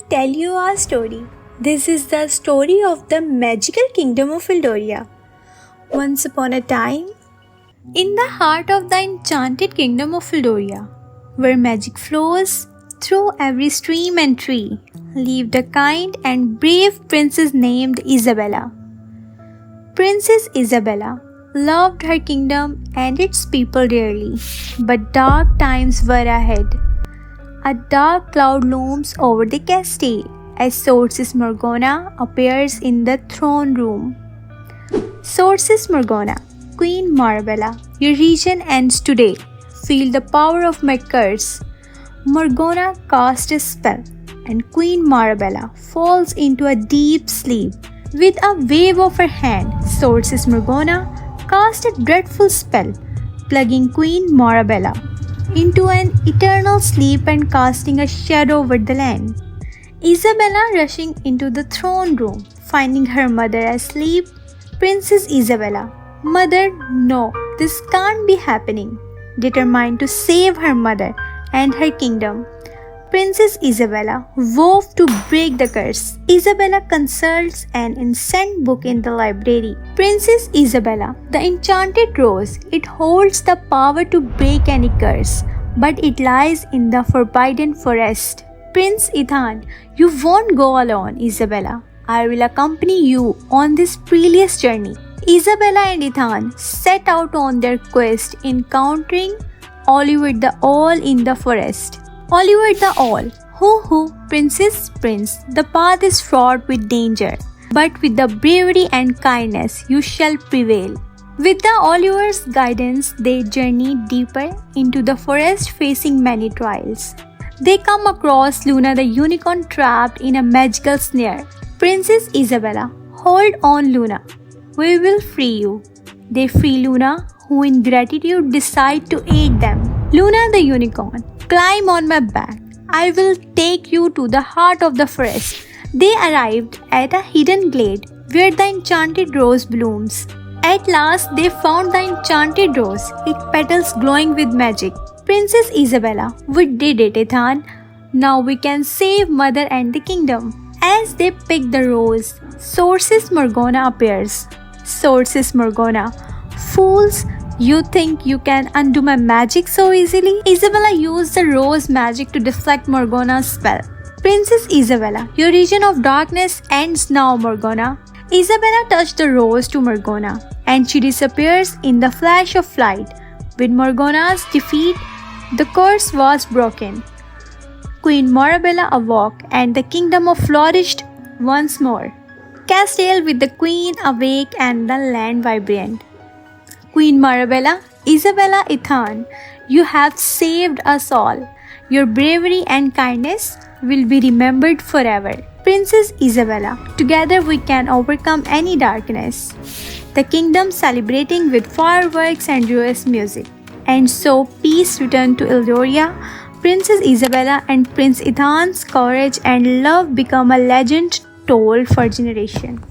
tell you a story. This is the story of the magical kingdom of Eldoria. Once upon a time, in the heart of the enchanted kingdom of Eldoria, where magic flows through every stream and tree, lived a kind and brave princess named Isabella. Princess Isabella loved her kingdom and its people dearly, but dark times were ahead. A dark cloud looms over the castle as Sorceress Morgana appears in the throne room. Sorceress Morgana, Queen Marabella, your region ends today. Feel the power of my curse. Morgana casts a spell, and Queen Marabella falls into a deep sleep. With a wave of her hand, Sorceress Morgana cast a dreadful spell, plugging Queen Marabella into an eternal sleep and casting a shadow over the land. Isabella rushing into the throne room, finding her mother asleep. Princess Isabella, Mother, no, this can't be happening. Determined to save her mother and her kingdom, Princess Isabella vowed to break the curse. Isabella consults an ancient book in the library. Princess Isabella, the enchanted rose, it holds the power to break any curse, but it lies in the forbidden forest. Prince Ethan, you won't go alone, Isabella. I will accompany you on this perilous journey. Isabella and Ethan set out on their quest, encountering Oliver the Owl in the forest. Oliver the Owl, hoo, princess, prince, the path is fraught with danger, but with the bravery and kindness you shall prevail. With the Oliver's guidance, they journey deeper into the forest, facing many trials. They come across Luna the unicorn trapped in a magical snare. Princess Isabella, hold on Luna, we will free you. They free Luna, who in gratitude decide to aid them. Luna the unicorn, climb on my back. I will take you to the heart of the forest. They arrived at a hidden glade where the enchanted rose blooms. At last, they found the enchanted rose, its petals glowing with magic. Princess Isabella, we did it, Ethan. Now we can save Mother and the kingdom. As they pick the rose, Sorceress Morgana appears. Sorceress Morgana, fools, you think you can undo my magic so easily? Isabella used the rose magic to deflect Morgana's spell. Princess Isabella, your region of darkness ends now, Morgana. Isabella touched the rose to Morgana, and she disappears in the flash of light. With Morgana's defeat, the curse was broken. Queen Marabella awoke, and the kingdom flourished once more. Castile with the queen awake and the land vibrant. Queen Marabella, Isabella, Ethan, you have saved us all. Your bravery and kindness will be remembered forever. Princess Isabella, together we can overcome any darkness. The kingdom celebrating with fireworks and joyous music. And so peace returned to Eldoria. Princess Isabella and Prince Ethan's courage and love become a legend told for generations.